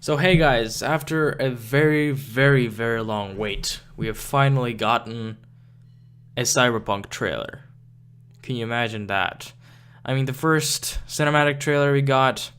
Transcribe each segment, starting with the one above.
So hey guys, after a very long wait, we have finally gotten a Cyberpunk trailer. Can you imagine that? I mean, the first cinematic trailer we got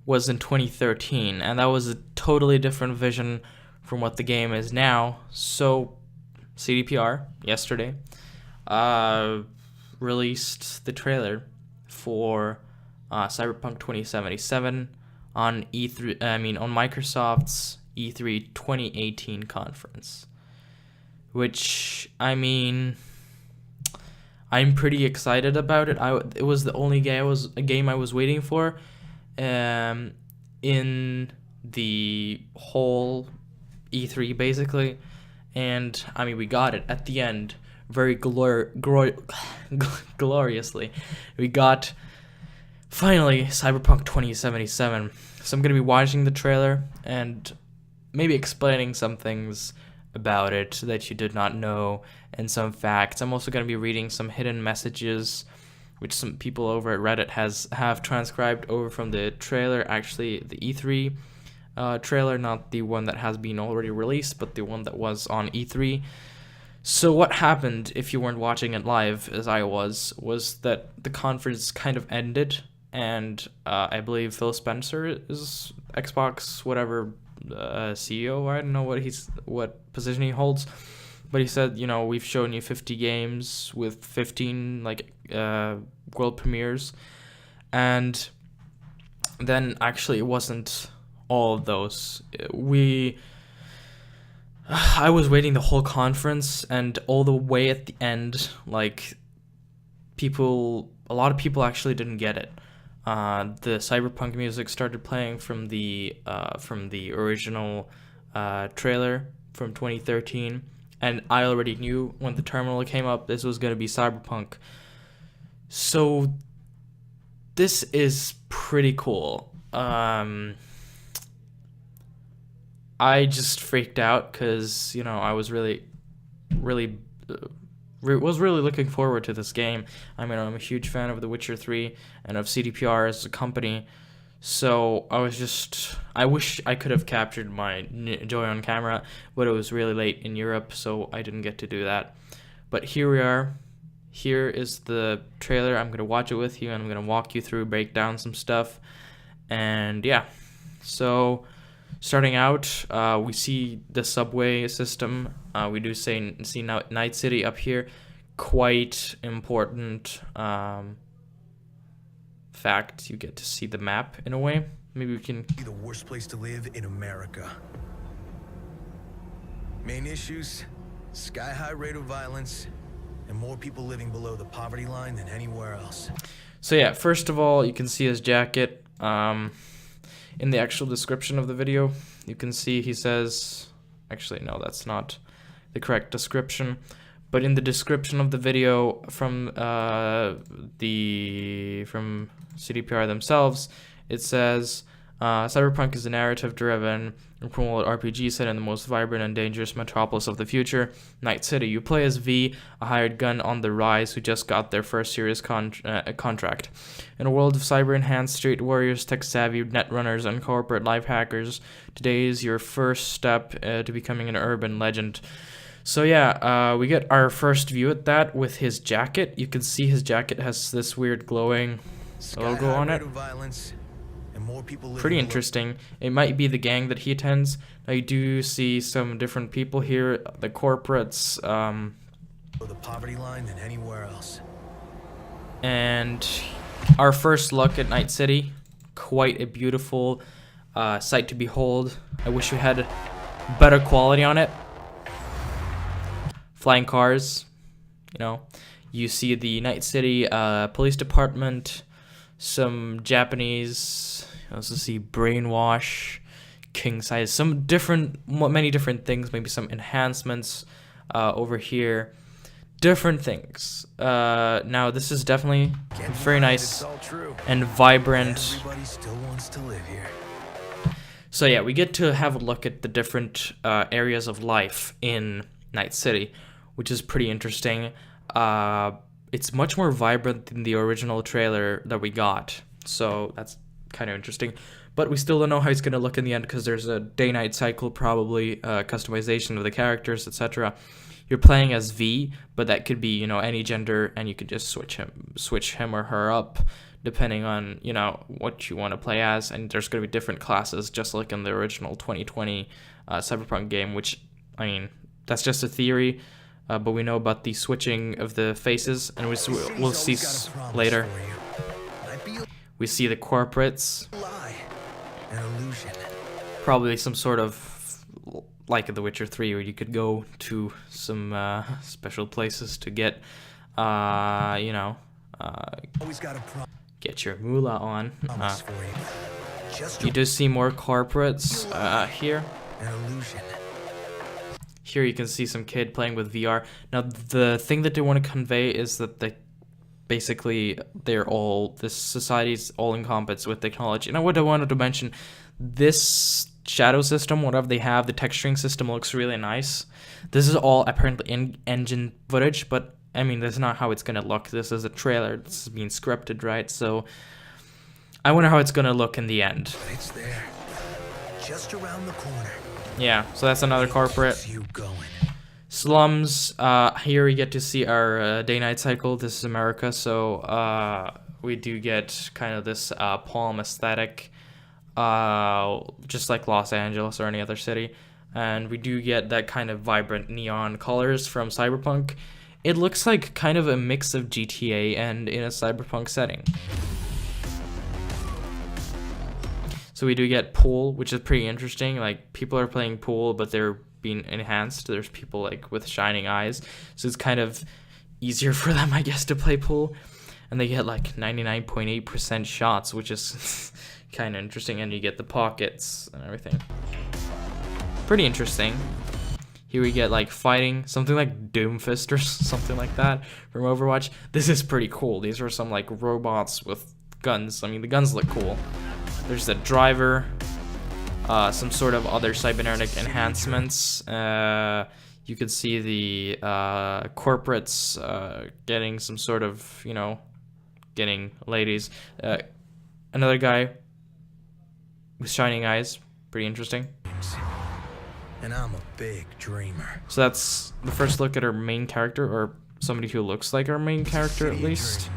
was in 2013, and that was a totally different vision from what the game is now. So, CDPR, yesterday, released the trailer for Cyberpunk 2077 on on Microsoft's E3 2018 conference, which I'm pretty excited about it. It was the only game I was waiting for, in the whole E3 basically, and we got it at the end very gloriously. We got finally Cyberpunk 2077. So I'm going to be watching the trailer and maybe explaining some things about it that you did not know and some facts. I'm also going to be reading some hidden messages which some people over at Reddit have transcribed over from the trailer, actually the E3 trailer, not the one that has been already released, but the one that was on E3. So what happened, if you weren't watching it live as I was that the conference kind of ended, and I believe Phil Spencer is Xbox whatever CEO. I don't know what position he holds, but he said, we've shown you 50 games with 15 world premieres, and then actually it wasn't all of those. I was waiting the whole conference, and all the way at the end, a lot of people actually didn't get it. The Cyberpunk music started playing from the original trailer from 2013, and I already knew when the terminal came up this was going to be Cyberpunk. So this is pretty cool. I just freaked out because I was really looking forward to this game. I'm a huge fan of The Witcher 3 and of CDPR as a company. So I wish I could have captured my joy on camera, but it was really late in Europe, so I didn't get to do that. But here we are. Here is the trailer. I'm going to watch it with you, and I'm going to walk you through, break down some stuff. And yeah, so starting out, we see the subway system. We do see now Night City up here. Quite important fact. You get to see the map in a way. Maybe we can. The worst place to live in America. Main issues: sky-high rate of violence, and more people living below the poverty line than anywhere else. So yeah, first of all, you can see his jacket. In the actual description of the video, you can see he says, actually no, that's not the correct description, but in the description of the video from CDPR themselves, it says Cyberpunk is a narrative-driven open-world RPG set in the most vibrant and dangerous metropolis of the future, Night City. You play as V, a hired gun on the rise who just got their first serious contract. In a world of cyber-enhanced street warriors, tech-savvy netrunners, and corporate life hackers, today is your first step to becoming an urban legend. So yeah, we get our first view at that with his jacket. You can see his jacket has this weird glowing logo on it. Pretty interesting. It might be the gang that he attends. Now you do see some different people here, the corporates, the poverty line than anywhere else. And our first look at Night City. Quite a beautiful sight to behold. I wish we had better quality on it. Flying cars, you see the Night City police department, some Japanese, you also see brainwash, king size, many different things, maybe some enhancements over here, different things. Now this is definitely very nice and vibrant. Everybody still wants to live here. So yeah, we get to have a look at the different areas of life in Night City, which is pretty interesting. It's much more vibrant than the original trailer that we got, so that's kind of interesting. but we still don't know how it's going to look in the end because there's a day-night cycle, probably customization of the characters, etc. You're playing as V, but that could be, you know, any gender, and you could just switch him or her up depending on, you know, what you want to play as. And there's going to be different classes, just like in the original 2020 Cyberpunk game, which, I mean, that's just a theory, but we know about the switching of the faces, and we'll see later. We see the corporates, probably some sort of, like in The Witcher 3, where you could go to some special places to get, you know, get your moolah on. You do see more corporates here. Here you can see some kid playing with VR. Now the thing that they want to convey is that this society's all encompassed with technology. Now what I wanted to mention, this shadow system, whatever they have, the texturing system looks really nice. This is all apparently in-engine footage, but I mean, that's not how it's gonna look. This is a trailer. This is being scripted, right? So I wonder how it's gonna look in the end. It's there, just around the corner. Yeah, so that's another corporate. Slums. Here we get to see our day-night cycle. This is America, so we do get kind of this palm aesthetic, just like Los Angeles or any other city, and we do get that kind of vibrant neon colors from Cyberpunk. It looks like kind of a mix of GTA and in a Cyberpunk setting. So we do get pool, which is pretty interesting. Like, people are playing pool, but they're being enhanced. There's people like with shining eyes, so it's kind of easier for them, I guess, to play pool. And they get like 99.8% shots, which is kind of interesting. And you get the pockets and everything. Pretty interesting. Here we get like fighting, something like Doomfist or something like that from Overwatch. This is pretty cool. These are some like robots with guns. I mean, the guns look cool. There's the driver, some sort of other cybernetic enhancements. You can see the corporates getting some sort of, you know, getting ladies. Another guy with shining eyes, pretty interesting. And I'm a big dreamer. So that's the first look at our main character, or somebody who looks like our main character at least.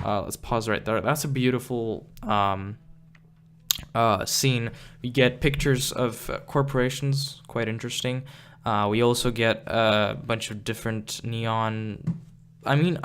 Let's pause right there. That's a beautiful scene. We get pictures of corporations, quite interesting. We also get a bunch of different neon. I mean,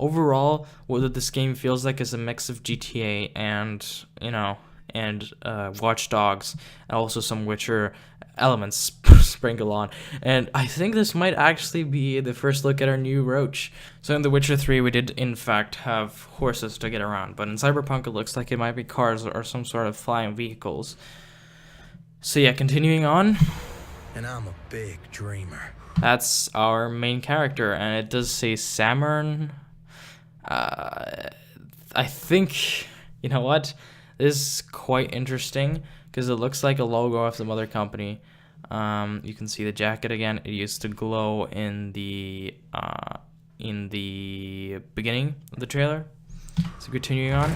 overall, what this game feels like is a mix of GTA and, you know, and Watch Dogs, and also some Witcher elements sprinkle on. And I think this might actually be the first look at our new Roach. So in The Witcher 3, we did in fact have horses to get around, but in Cyberpunk it looks like it might be cars or some sort of flying vehicles. So yeah, continuing on. And I'm a big dreamer. That's our main character, and it does say Samern. I think, you know what? This is quite interesting because it looks like a logo of some other company. You can see the jacket again. It used to glow in the beginning of the trailer. So continuing on,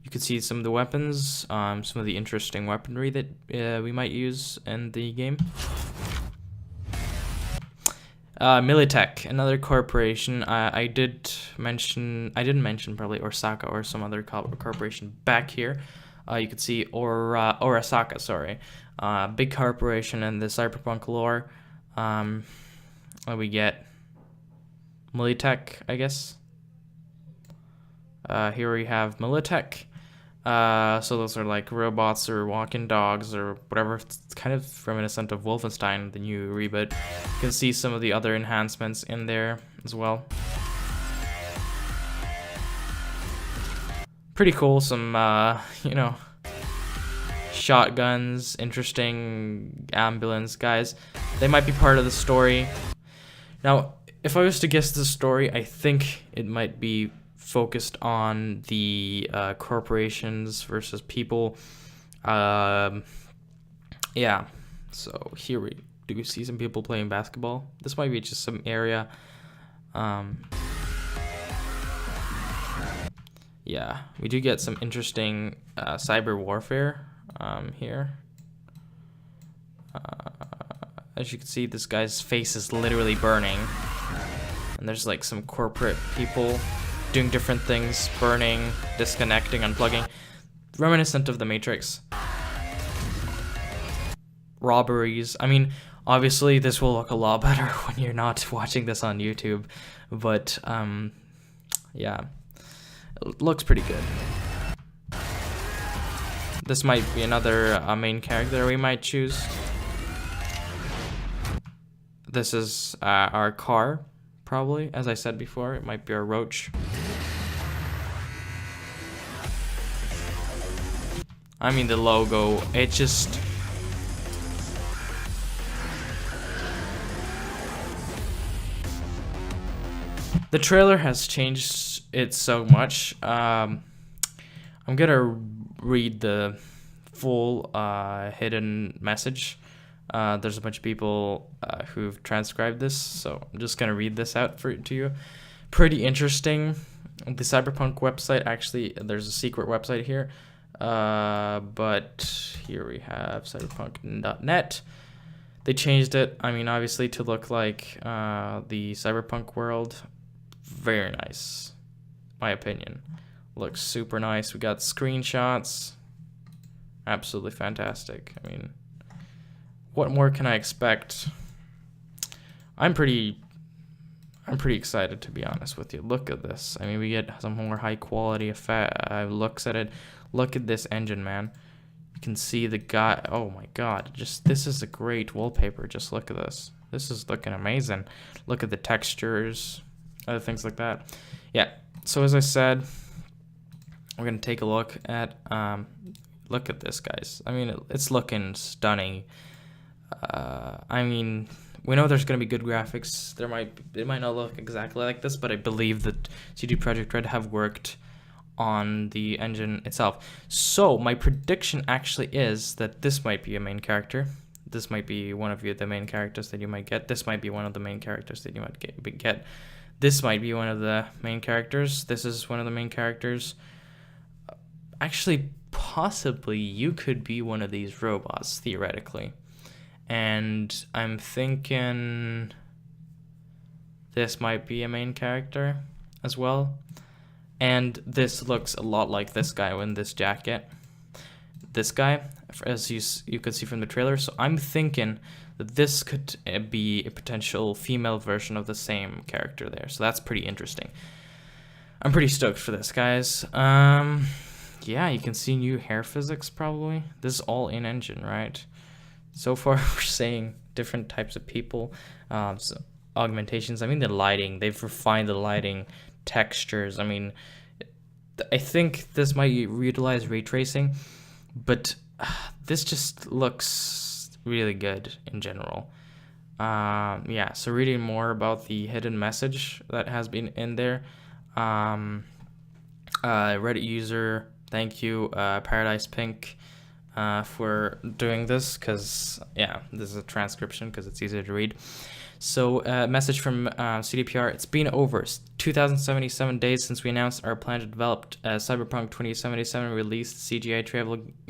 you can see some of the weapons, some of the interesting weaponry that we might use in the game. Militech, another corporation. I didn't mention probably Osaka or some other corporation back here. You could see Arasaka, sorry. Big corporation in the Cyberpunk lore. We get Militech, I guess. Here we have Militech. So those are like robots or walking dogs or whatever. It's kind of reminiscent of Wolfenstein, the new reboot. You can see some of the other enhancements in there as well. Pretty cool. Some, you know, shotguns, interesting ambulance guys. They might be part of the story. Now, if I was to guess the story, I think it might be focused on the corporations versus people. Yeah, so here we see some people playing basketball. This might be just some area. yeah, we do get some interesting cyber warfare here. As you can see, this guy's face is literally burning. And there's like some corporate people doing different things, burning, disconnecting, unplugging. Reminiscent of the Matrix. Robberies. I mean, obviously this will look a lot better when you're not watching this on YouTube. But, yeah. It looks pretty good. This might be another main character we might choose. This is our car, probably. As I said before, it might be our roach. I mean, the logo, it just... The trailer has changed it so much. I'm gonna read the full hidden message. There's a bunch of people who've transcribed this, so I'm just gonna read this out to you. Pretty interesting. The Cyberpunk website, actually, there's a secret website here, but here we have cyberpunk.net. They changed it, I mean, obviously to look like the Cyberpunk world. Very nice, my opinion. Looks super nice. We got screenshots. Absolutely fantastic. I mean, what more can I expect? I'm pretty excited, to be honest with you. Look at this. I mean, we get some more high quality looks at it. Look at this engine, man. You can see the guy. Oh my god, just this is a great wallpaper. Just look at this. This is looking amazing. Look at the textures, other things like that. Yeah. So as I said, we're gonna take a look at. Look at this, guys. I mean, it's looking stunning. I mean, we know there's gonna be good graphics. It might not look exactly like this, but I believe that CD Projekt Red have worked on the engine itself. So my prediction actually is that this might be a main character. This might be one of the main characters that you might get. This might be one of the main characters that you might get. This might be one of the main characters. This is one of the main characters. Actually, possibly you could be one of these robots, theoretically. And I'm thinking this might be a main character as well. And this looks a lot like this guy in this jacket. This guy, as you could see from the trailer. So I'm thinking that this could be a potential female version of the same character there. So that's pretty interesting. I'm pretty stoked for this, guys. Yeah, you can see new hair physics probably. This is all in engine, right? So far we're saying different types of people, so augmentations. I mean, the lighting, they've refined the lighting, textures. I mean, I think this might utilize ray tracing, but this just looks really good in general. Yeah, so reading more about the hidden message that has been in there. Reddit user, thank you, Paradise Pink, for doing this, because yeah, this is a transcription because it's easier to read. So message from CDPR. It's been over 2,077 days since we announced our plan to develop Cyberpunk 2077 released. CGI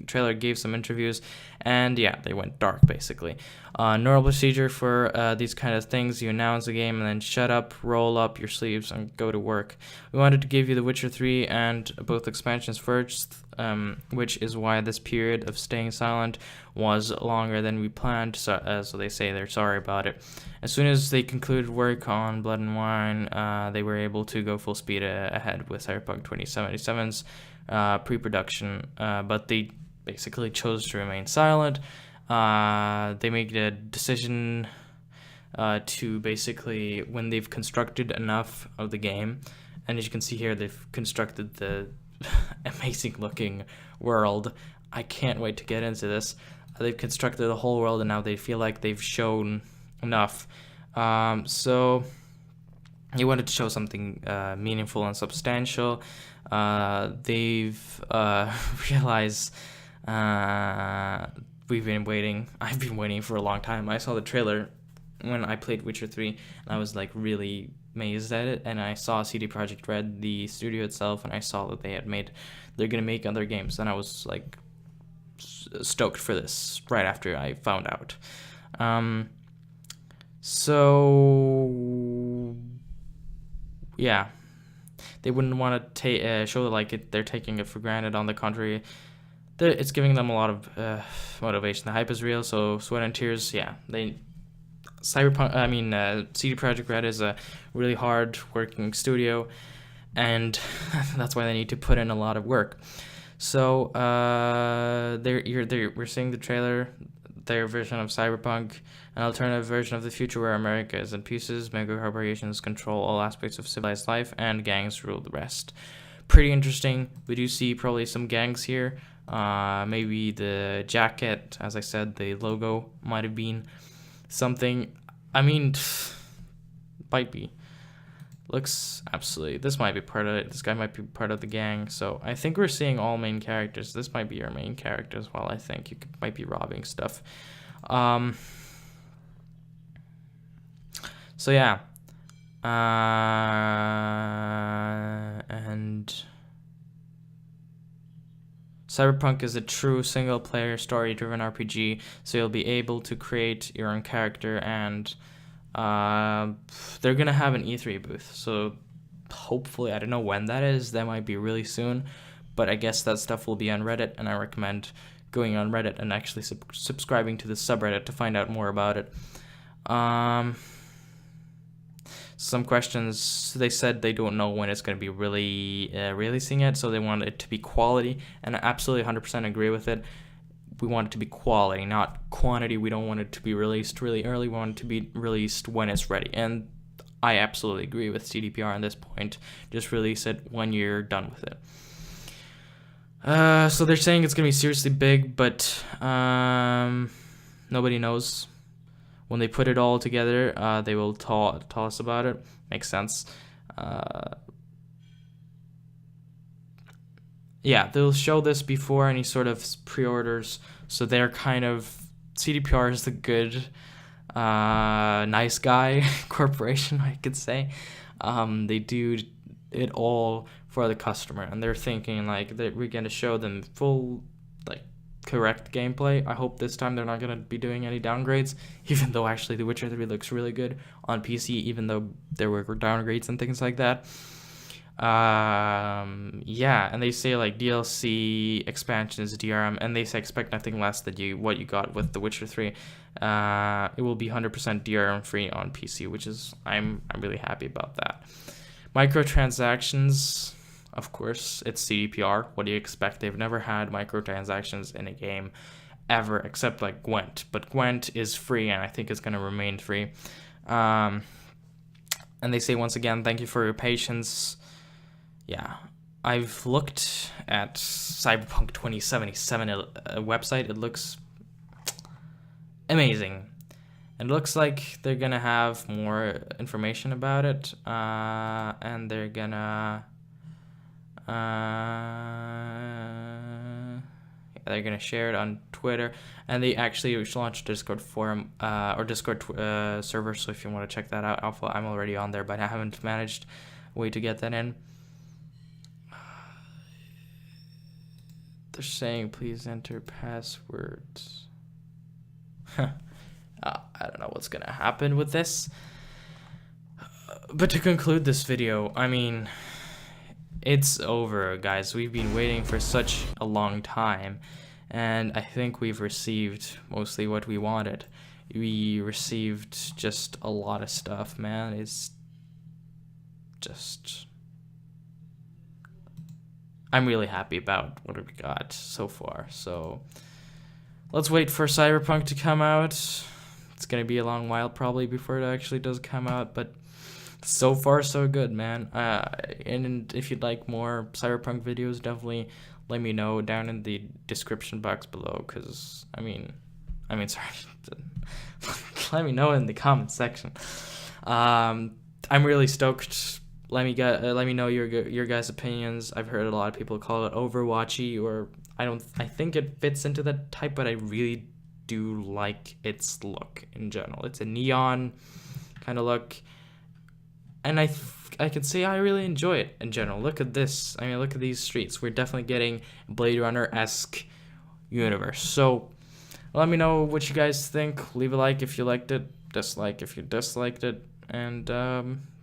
trailer gave some interviews, and yeah, they went dark basically. Normal procedure for these kind of things: you announce the game and then shut up, roll up your sleeves, and go to work. We wanted to give you The Witcher 3 and both expansions first, which is why this period of staying silent was longer than we planned. So they say they're sorry about it. As soon as they concluded work on Blood and Wine, they were able to go full speed ahead with Cyberpunk 2077's pre-production, but they basically chose to remain silent. They made a decision to basically, when they've constructed enough of the game, and as you can see here, they've constructed the amazing looking world. I can't wait to get into this. They've constructed the whole world, and now they feel like they've shown enough. So he wanted to show something meaningful and substantial. They've realized we've been waiting. I've been waiting for a long time. I saw the trailer when I played Witcher 3, and I was like really amazed at it, and I saw CD Projekt Red, the studio itself, and I saw that they're gonna make other games, and I was like stoked for this right after I found out. So yeah, they wouldn't want to show like they're taking it for granted. On the contrary, it's giving them a lot of motivation. The hype is real, so sweat and tears. Yeah, CD Projekt Red is a really hard working studio, and that's why they need to put in a lot of work. So we're seeing the trailer, their version of Cyberpunk, an alternative version of the future where America is in pieces, mega corporations control all aspects of civilized life, and gangs rule the rest. Pretty interesting. We do see probably some gangs here. Maybe the jacket, as I said, the logo might have been something. I mean, might be. Looks absolutely. This might be part of it. This guy might be part of the gang. So I think we're seeing all main characters. This might be your main character as well. I think you might be robbing stuff. So yeah. And Cyberpunk is a true single-player, story-driven RPG, so you'll be able to create your own character, and they're gonna have an E3 booth, so hopefully, I don't know when that is, that might be really soon, but I guess that stuff will be on Reddit, and I recommend going on Reddit and actually subscribing to the subreddit to find out more about it. Some questions, they said they don't know when it's going to be really releasing it, so they want it to be quality, and I absolutely 100% agree with it. We want it to be quality, not quantity. We don't want it to be released really early. We want it to be released when it's ready, and I absolutely agree with CDPR on this point. Just release it when you're done with it. So they're saying it's going to be seriously big, but nobody knows. When they put it all together, they will tell us about it. Makes sense. Yeah, they'll show this before any sort of pre-orders, so they're kind of... CDPR is the good, nice guy corporation, I could say. They do it all for the customer, and they're thinking like that we're going to show them full, like, correct gameplay. I hope this time they're not going to be doing any downgrades, even though actually The Witcher 3 looks really good on PC, even though there were downgrades and things like that. Yeah, and they say like DLC, expansions, DRM, and they say expect nothing less than what you got with The Witcher 3. It will be 100% DRM free on PC, which is I'm really happy about that. Microtransactions, of course, it's CDPR. What do you expect? They've never had microtransactions in a game ever, except like Gwent. But Gwent is free, and I think it's going to remain free. And they say, once again, thank you for your patience. Yeah, I've looked at Cyberpunk 2077 website. It looks amazing. It looks like they're going to have more information about it, and they're going to... they're gonna share it on Twitter, and they actually launched a Discord forum or Discord server. So if you want to check that out, I'm already on there, but I haven't managed a way to get that in. They're saying please enter passwords. I don't know what's gonna happen with this. But to conclude this video, I mean, it's over, guys. We've been waiting for such a long time, and I think we've received mostly what we wanted. We received just a lot of stuff, man. It's just... I'm really happy about what we got so far. So let's wait for Cyberpunk to come out. It's gonna be a long while probably before it actually does come out, but so far so good, man. And if you'd like more Cyberpunk videos, definitely let me know down in the description box below, because sorry, let me know in the comment section. I'm really stoked. Let me know your guys' opinions. I've heard a lot of people call it Overwatchy, or I think it fits into that type, but I really do like its look in general. It's a neon kind of look. and I can say I really enjoy it in general. Look at this. I mean, look at these streets. We're definitely getting Blade Runner-esque universe. So let me know what you guys think. Leave a like if you liked it, dislike if you disliked it, and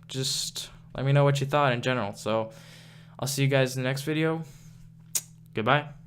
just let me know what you thought in general. So I'll see you guys in the next video. Goodbye.